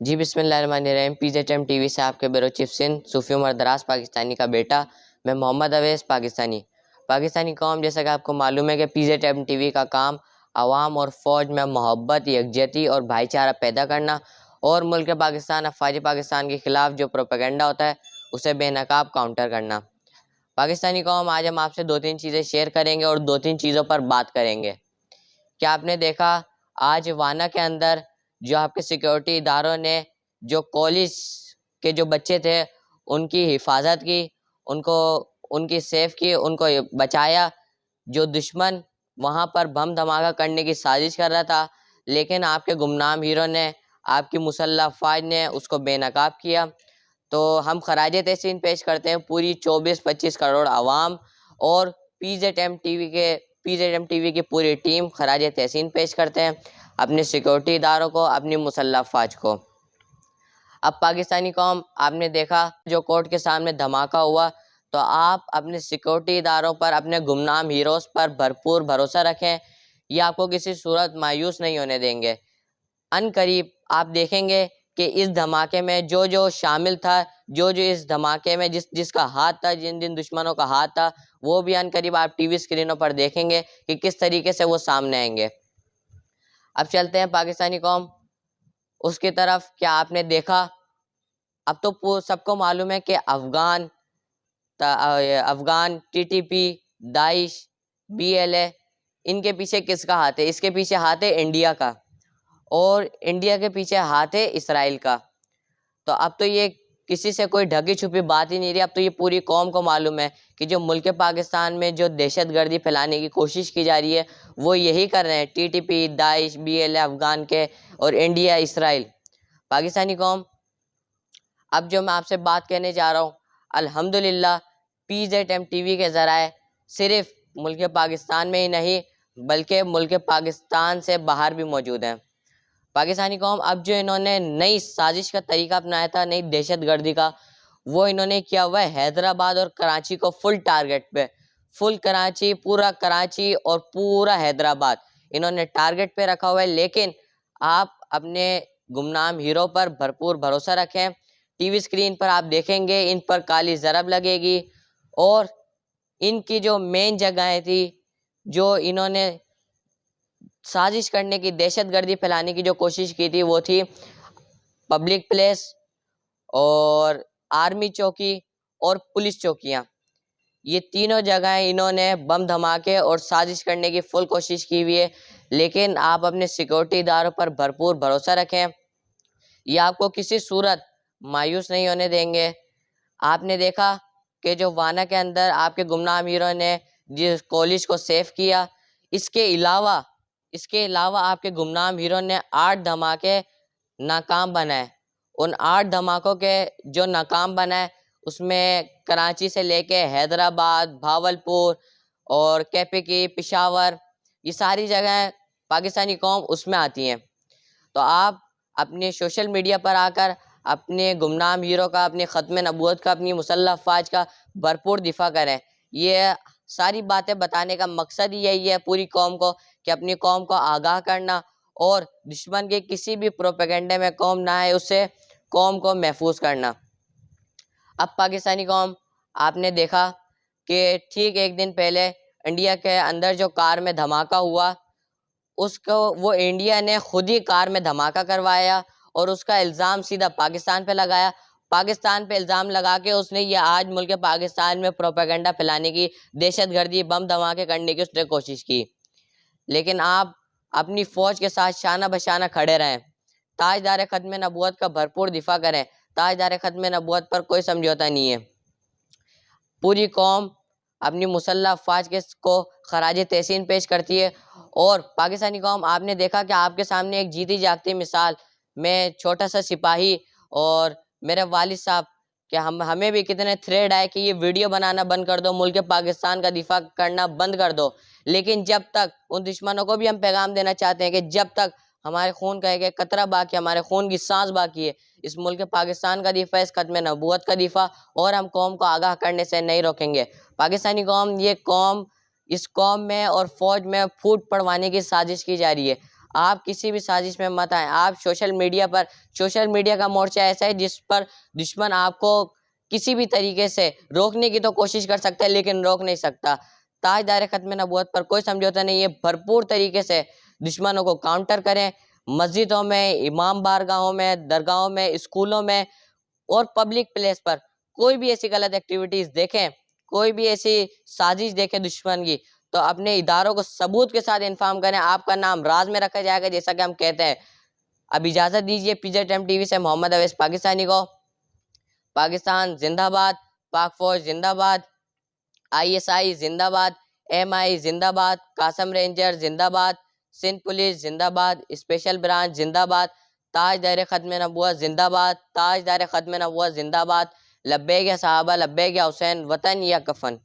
جی بسم اللہ الرحمن الرحیم۔ P Z M T V سے آپ کے بیرو چیف سندھ صوفی عمر دراز پاکستانی کا بیٹا، میں محمد اویس پاکستانی قوم، جیسا کہ آپ کو معلوم ہے کہ P Z M T V کا کام عوام اور فوج میں محبت، یکجہتی اور بھائی چارہ پیدا کرنا، اور ملک پاکستان، افواج پاکستان کے خلاف جو پروپیگنڈا ہوتا ہے اسے بے نقاب کاؤنٹر کرنا۔ پاکستانی قوم، آج ہم آپ سے 2-3 چیزیں شیئر کریں گے اور 2-3 چیزوں پر بات کریں گے۔ کیا آپ نے دیکھا آج وانا کے اندر جو آپ کے سیکیورٹی اداروں نے جو کالج کے جو بچے تھے ان کی حفاظت کی، ان کی سیف کی، ان کو بچایا؟ جو دشمن وہاں پر بم دھماکہ کرنے کی سازش کر رہا تھا، لیکن آپ کے گمنام ہیرو نے، آپ کی مسلح افواج نے اس کو بے نقاب کیا۔ تو ہم خراج تحسین پیش کرتے ہیں پوری 24-25 کروڑ عوام اور P Z M T V کی پوری ٹیم خراج تحسین پیش کرتے ہیں اپنے سیکورٹی اداروں کو، اپنی مسلح افواج کو۔ اب پاکستانی قوم، آپ نے دیکھا جو کورٹ کے سامنے دھماکہ ہوا، تو آپ اپنے سیکورٹی اداروں پر، اپنے گمنام ہیروز پر بھرپور بھروسہ رکھیں، یہ آپ کو کسی صورت مایوس نہیں ہونے دیں گے۔ ان قریب آپ دیکھیں گے کہ اس دھماکے میں جو جو شامل تھا، جو اس دھماکے میں جس کا ہاتھ تھا، جن دشمنوں کا ہاتھ تھا، وہ بھی ان قریب آپ ٹی وی اسکرینوں پر دیکھیں گے کہ کس طریقے سے وہ سامنے آئیں گے۔ اب چلتے ہیں پاکستانی قوم اس کی طرف۔ کیا آپ نے دیکھا، اب تو سب کو معلوم ہے کہ افغان ٹی ٹی پی، داعش، بی ایل اے، ان کے پیچھے کس کا ہاتھ ہے؟ اس کے پیچھے ہاتھ ہے انڈیا کا، اور انڈیا کے پیچھے ہاتھ ہے اسرائیل کا۔ تو اب تو یہ کسی سے کوئی ڈھکی چھپی بات ہی نہیں رہی، اب تو یہ پوری قوم کو معلوم ہے کہ جو ملک پاکستان میں جو دہشت گردی پھیلانے کی کوشش کی جا رہی ہے وہ یہی کر رہے ہیں، ٹی ٹی پی، داعش، بی ایل اے، افغان کے، اور انڈیا، اسرائیل۔ پاکستانی قوم، اب جو میں آپ سے بات کہنے جا رہا ہوں، الحمدللہ P Z M T V کے ذرائع صرف ملک پاکستان میں ہی نہیں بلکہ ملک پاکستان سے باہر بھی موجود ہیں۔ پاکستانی قوم، اب جو انہوں نے نئی سازش کا طریقہ اپنایا تھا، نئی دہشت گردی کا، وہ انہوں نے کیا ہوا ہے حیدرآباد اور کراچی کو فل ٹارگٹ پہ، فل کراچی، پورا کراچی اور پورا حیدرآباد انہوں نے ٹارگٹ پہ رکھا ہوا ہے۔ لیکن آپ اپنے گمنام ہیرو پر بھرپور بھروسہ رکھیں، ٹی وی اسکرین پر آپ دیکھیں گے ان پر کالی ضرب لگے گی، اور ان کی جو مین جگہیں تھی جو انہوں نے سازش کرنے کی، دہشت گردی پھیلانے کی جو کوشش کی تھی، وہ تھی پبلک پلیس اور آرمی چوکی اور پولیس چوکیاں۔ یہ تینوں جگہیں انہوں نے بم دھماکے اور سازش کرنے کی فل کوشش کی ہوئی ہے، لیکن آپ اپنے سیکورٹی اداروں پر بھرپور بھروسہ رکھیں، یہ آپ کو کسی صورت مایوس نہیں ہونے دیں گے۔ آپ نے دیکھا کہ جو وانا کے اندر آپ کے گمنام ہیرو نے جس کالج کو سیف کیا، اس کے علاوہ آپ کے گمنام ہیرو نے 8 دھماکے ناکام بنائے۔ ان 8 دھماکوں کے جو ناکام بنائے اس میں کراچی سے لے کے حیدرآباد، بھاولپور اور کیپیکی، پشاور، یہ ساری جگہیں پاکستانی قوم اس میں آتی ہیں۔ تو آپ اپنے سوشل میڈیا پر آ کر اپنے گمنام ہیرو کا، اپنی ختم نبوت کا، اپنی مسلح افواج کا بھرپور دفاع کریں۔ یہ ساری باتیں بتانے کا مقصد ہی یہی ہے پوری قوم کو، کہ اپنی قوم کو آگاہ کرنا اور دشمن کے کسی بھی پروپیگنڈے میں قوم نہ آئے، اس سے قوم کو محفوظ کرنا۔ اب پاکستانی قوم، آپ نے دیکھا کہ ٹھیک ایک دن پہلے انڈیا کے اندر جو کار میں دھماکہ ہوا، وہ انڈیا نے خود ہی کار میں دھماکہ کروایا اور اس کا الزام سیدھا پاکستان پہ لگایا۔ پاکستان پہ الزام لگا کے اس نے یہ آج ملک پاکستان میں پروپیگنڈا پھیلانے کی، دہشت گردی، بم دھماکے کرنے کی اس نے کوشش کی۔ لیکن آپ اپنی فوج کے ساتھ شانہ بشانہ کھڑے رہیں، تاجدار ختم نبوت کا بھرپور دفاع کریں۔ تاجدار ختم نبوت پر کوئی سمجھوتا نہیں ہے۔ پوری قوم اپنی مسلح افواج کو خراج تحسین پیش کرتی ہے، اور پاکستانی قوم، آپ نے دیکھا کہ آپ کے سامنے ایک جیتی جاگتی مثال، میں چھوٹا سا سپاہی اور میرے والد صاحب، کہ ہمیں بھی کتنے تھریڈ آئے کہ یہ ویڈیو بنانا بند کر دو، ملک پاکستان کا دفاع کرنا بند کر دو، لیکن جب تک ان دشمنوں کو بھی ہم پیغام دینا چاہتے ہیں کہ جب تک ہمارے خون کا ایک قطرہ باقی ہے، ہمارے خون کی سانس باقی ہے، اس ملک پاکستان کا دفاع، اس ختم نبوت کا دفاع، اور ہم قوم کو آگاہ کرنے سے نہیں روکیں گے۔ پاکستانی قوم، اس قوم میں اور فوج میں پھوٹ پڑوانے کی سازش کی جا رہی ہے۔ آپ کسی بھی سازش میں مت آئیں. آپ سوشل میڈیا کا مورچہ ایسا ہے جس پر دشمن آپ کو کسی بھی طریقے سے روکنے کی تو کوشش کر سکتا ہے لیکن روک نہیں سکتا. تاجدار ختم نبوت پر کوئی سمجھوتا نہیں ہے. بھرپور طریقے سے دشمنوں کو کاؤنٹر کریں. مسجدوں میں، امام بارگاہوں میں، درگاہوں میں، اسکولوں میں اور پبلک پلیس پر کوئی بھی ایسی غلط ایکٹیویٹیز دیکھیں، کوئی بھی ایسی سازش دیکھیں دشمن کی، تو اپنے اداروں کو ثبوت کے ساتھ انفارم کریں. آپ کا نام راز میں رکھا جائے گا جیسا کہ ہم کہتے ہیں. اب اجازت دیجیے پی جے ٹائم ٹی وی سے محمد اویس پاکستانی کو. پاکستان زندہ باد، پاک فوج زندہ باد، آئی ایس آئی زندہ باد، ایم آئی زندہ باد، قاسم رینجر زندہ باد، سندھ پولیس زندہ باد، اسپیشل برانچ زندہ باد، تاجدار ختم نبوت زندہ باد، تاجدار ختم نبوت زندہ باد. لبیک یا صحابہ، لبیک یا حسین، وطن یا کفن.